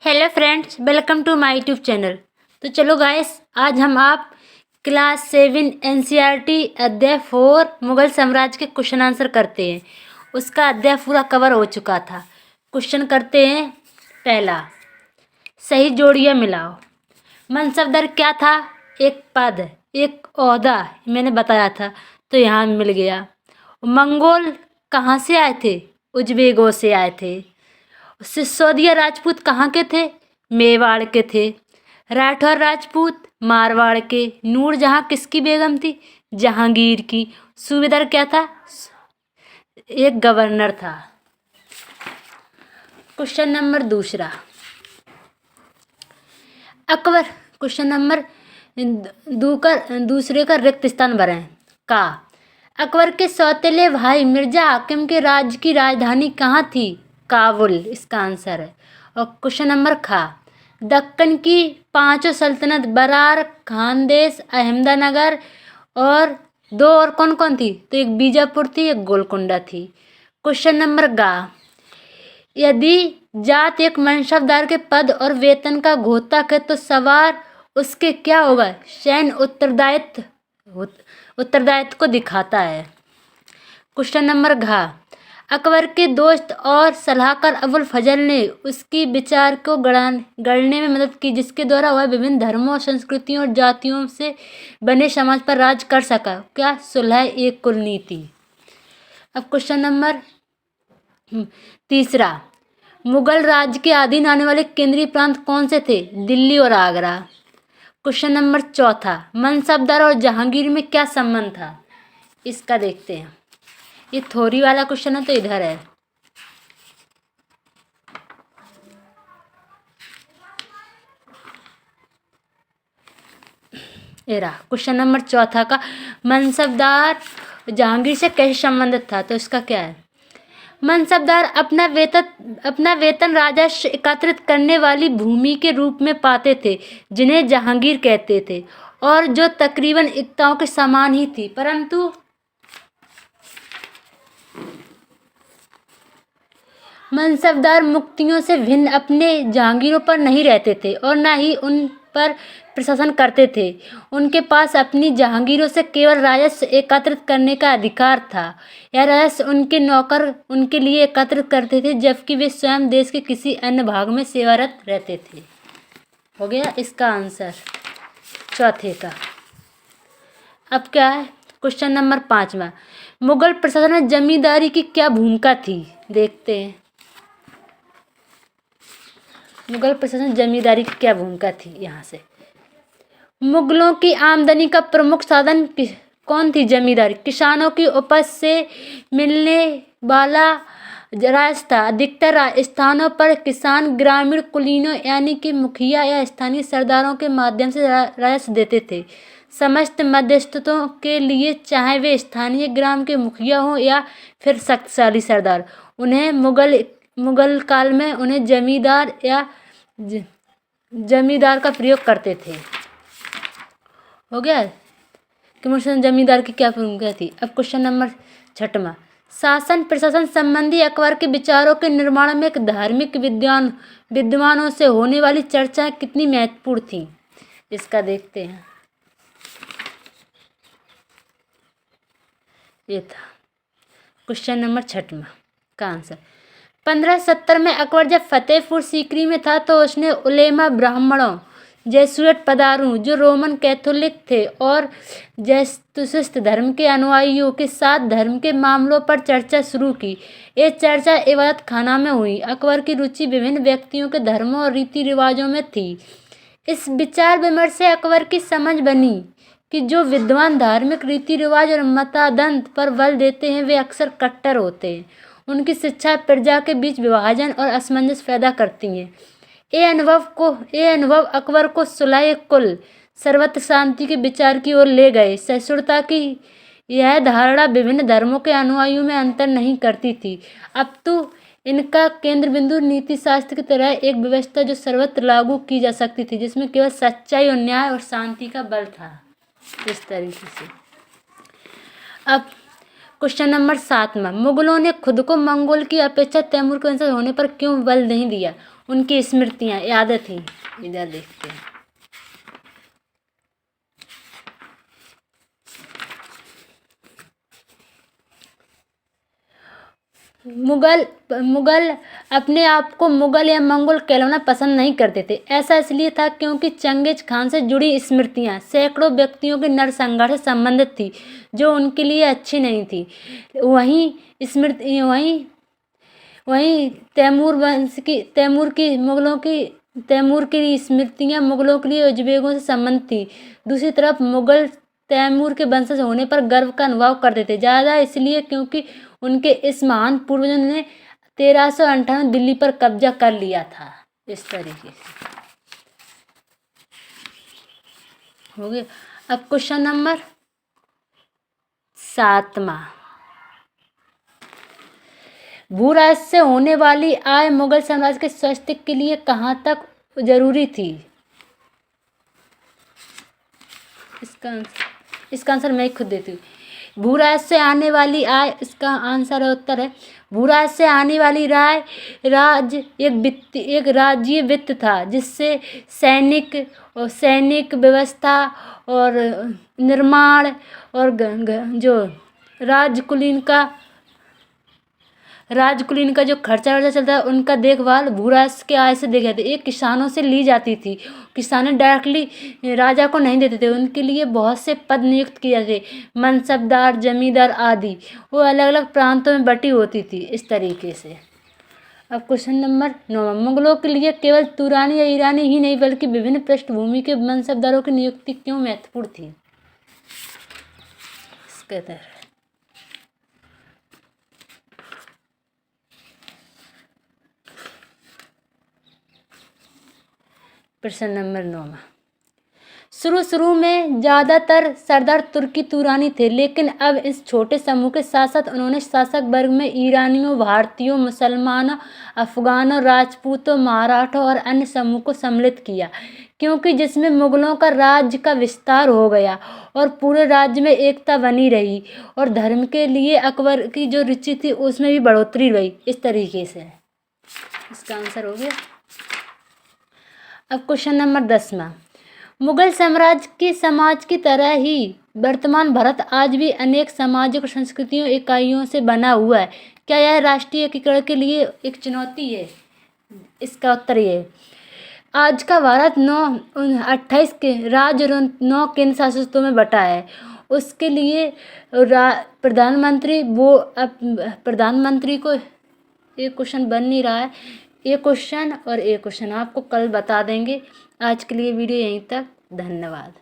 Hello friends, welcome to my YouTube channel. तो चलो guys, आज हम आप क्लास 7 एनसीईआरटी अध्याय 4 मुगल साम्राज्य के क्वेश्चन आंसर करते हैं। उसका अध्याय पूरा कवर हो चुका था। क्वेश्चन करते हैं। पहला, सही जोड़ियाँ मिलाओ। मनसबदार क्या था? एक पद, एक ओहदा, मैंने बताया था, तो यहाँ मिल गया। मंगोल कहाँ से आए थे? उज्बेगों से आए थे। सिसोदिया राजपूत कहाँ के थे? मेवाड़ के थे। राठौर राजपूत मारवाड़ के। नूरजहां किसकी बेगम थी? जहांगीर की। सूबेदार क्या था? एक गवर्नर था। क्वेश्चन नंबर दूसरा, अकबर। क्वेश्चन नंबर दूसरे का रिक्त स्थान भरें। का अकबर के सौतेले भाई मिर्जा हाकिम के राज्य की राजधानी कहाँ थी? काबुल इसका आंसर है। और क्वेश्चन नंबर खा, दक्कन की पांचों सल्तनत बरार, खानदेश, अहमदनगर और दो और कौन कौन थी? तो एक बीजापुर थी, एक गोलकुंडा थी। क्वेश्चन नंबर गा, यदि जात एक मनसबदार के पद और वेतन का घोतक है तो सवार उसके क्या होगा? सैन्य उत्तरदायित्व को दिखाता है। क्वेश्चन नंबर घा, अकबर के दोस्त और सलाहकार अबुल फजल ने उसकी विचार को गढ़ने में मदद की, जिसके द्वारा वह विभिन्न धर्मों, संस्कृतियों और जातियों से बने समाज पर राज कर सका। क्या? सुलह ए कुल नीति। अब क्वेश्चन नंबर तीसरा, मुगल राज्य के अधीन आने वाले केंद्रीय प्रांत कौन से थे? दिल्ली और आगरा। क्वेश्चन नंबर चौथा, मनसबदार और जहांगीर में क्या संबंध था? इसका देखते हैं। ये थोरी वाला क्वेश्चन है तो इधर है। एरा क्वेश्चन नंबर चौथा का, मनसबदार जहांगीर से कैसे संबंधित था? तो इसका क्या है? मनसबदार अपना वेतन राजस्व एकत्रित करने वाली भूमि के रूप में पाते थे, जिन्हें जहांगीर कहते थे, और जो तकरीबन एकताओं के समान ही थी, परंतु मनसबदार मुक्तियों से भिन्न अपने जहांगीरों पर नहीं रहते थे और न ही उन पर प्रशासन करते थे। उनके पास अपनी जहांगीरों से केवल राजस्व एकत्रित करने का अधिकार था। यह राजस्व उनके नौकर उनके लिए एकत्रित करते थे, जबकि वे स्वयं देश के किसी अन्य भाग में सेवारत रहते थे। हो गया इसका आंसर चौथे का। अब क्या है? क्वेश्चन नंबर 5वां, मुगल प्रशासन में जमींदारी की क्या भूमिका थी? देखते हैं। मुगल प्रशासन जमींदारी की क्या भूमिका थी? यहाँ से मुगलों की आमदनी का प्रमुख साधन कौन थी? जमींदारी। किसानों की उपज से मिलने वाला राजस्व था। अधिकतर स्थानों पर किसान ग्रामीण कुलीनों यानी कि मुखिया या स्थानीय सरदारों के माध्यम से राजस्व देते थे। समस्त मध्यस्थों के लिए, चाहे वे स्थानीय ग्राम के मुखिया हों या फिर शक्तिशाली सरदार, उन्हें मुगल काल में उन्हें जमींदार का प्रयोग करते थे। हो गया कि मुस्लिम जमींदार की क्या भूमिका थी। अब क्वेश्चन नंबर 6वां, शासन प्रशासन संबंधी अकबर के विचारों के निर्माण में एक धार्मिक विद्वानों से होने वाली चर्चाएं कितनी महत्वपूर्ण थी? इसका देखते हैं। ये था क्वेश्चन नंबर 6वां का आंसर। 1570 में अकबर जब फतेहपुर सीकरी में था तो उसने उलेमा, ब्राह्मणों, जेसुइट पदारों जो रोमन कैथोलिक थे और जैसतुसिस्त धर्म के अनुयायियों के साथ धर्म के मामलों पर चर्चा शुरू की। ये चर्चा इबादत खाना में हुई। अकबर की रुचि विभिन्न व्यक्तियों के धर्मों और रीति रिवाजों में थी। इस विचार विमर्श से अकबर की समझ बनी कि जो विद्वान धार्मिक रीति रिवाज और मतादंत पर बल देते हैं वे अक्सर कट्टर होते हैं। उनकी शिक्षा प्रजा के बीच विभाजन और असमंजस पैदा करती है। ये अनुभव अकबर को सुलह कुल, सर्वत्र शांति के विचार की ओर ले गए। सहिष्णुता की यह धारणा विभिन्न धर्मों के अनुयायियों में अंतर नहीं करती थी, अपितु इनका केंद्र बिंदु नीति शास्त्र की तरह एक व्यवस्था जो सर्वत्र लागू की जा सकती थी, जिसमें केवल सच्चाई और न्याय और शांति का बल था। इस तरीके से। अब क्वेश्चन नंबर 7वां, मुगलों ने खुद को मंगोल की अपेक्षा तैमूर के वंशज होने पर क्यों बल नहीं दिया? उनकी स्मृतियाँ यादें थी। इधर देखते हैं। मुगल अपने आप को मुगल या मंगोल कहलाना पसंद नहीं करते थे। ऐसा इसलिए था क्योंकि चंगेज खान से जुड़ी स्मृतियाँ सैकड़ों व्यक्तियों के नरसंहार से संबंधित थी, जो उनके लिए अच्छी नहीं थी। वहीं तैमूर की स्मृतियाँ मुगलों के लिए उज़्बेकों से संबंधित थी। दूसरी तरफ मुगल तैमूर के वंशज होने पर गर्व का अनुभव करते थे, ज़्यादा इसलिए क्योंकि उनके इस महान पूर्वजों ने 1358 में दिल्ली पर कब्जा कर लिया था। इस तरीके से हो गया। अब क्वेश्चन नंबर 7वां, भूराज से होने वाली आय मुगल साम्राज्य के स्वास्थ्य के लिए कहाँ तक जरूरी थी? इसका आंसर मैं खुद देती हूँ। भूराज से आने वाली आय, इसका आंसर उत्तर है भूराज से आने वाली आय एक राज्य वित्त था, जिससे सैनिक व्यवस्था और निर्माण और जो राजकुलीन का जो खर्चा चलता है, उनका देखभाल भूराज के आय से देखा जाता है। ये किसानों से ली जाती थी। किसान डायरेक्टली राजा को नहीं देते थे, उनके लिए बहुत से पद नियुक्त किए जाते, मनसबदार, जमींदार आदि। वो अलग अलग प्रांतों में बटी होती थी। इस तरीके से। अब क्वेश्चन नंबर 9, मुगलों के लिए केवल तुरानी या ईरानी ही नहीं बल्कि विभिन्न पृष्ठभूमि के मनसबदारों की नियुक्ति क्यों महत्वपूर्ण थी? इसके तहत प्रश्न नंबर 9, शुरू में ज़्यादातर सरदार तुर्की तुरानी थे, लेकिन अब इस छोटे समूह के साथ साथ उन्होंने शासक वर्ग में ईरानियों, भारतीयों, मुसलमानों, अफगानों, राजपूतों, मराठों और अन्य समूह को सम्मिलित किया, क्योंकि जिसमें मुगलों का राज्य का विस्तार हो गया और पूरे राज्य में एकता बनी रही और धर्म के लिए अकबर की जो रुचि थी उसमें भी बढ़ोतरी रही। इस तरीके से इसका आंसर हो गया। अब क्वेश्चन नंबर 10वां, मुगल साम्राज्य के समाज की तरह ही वर्तमान भारत आज भी अनेक सामाजिक और सांस्कृतिक इकाइयों से बना हुआ है। क्या यह राष्ट्रीय एकीकरण के लिए एक चुनौती है? इसका उत्तर ये है। आज का भारत 28 के राज्य और 9 केंद्र शासितों में बटा है। उसके लिए प्रधानमंत्री को ये क्वेश्चन बन नहीं रहा है। एक क्वेश्चन आपको कल बता देंगे। आज के लिए वीडियो यहीं तक। धन्यवाद।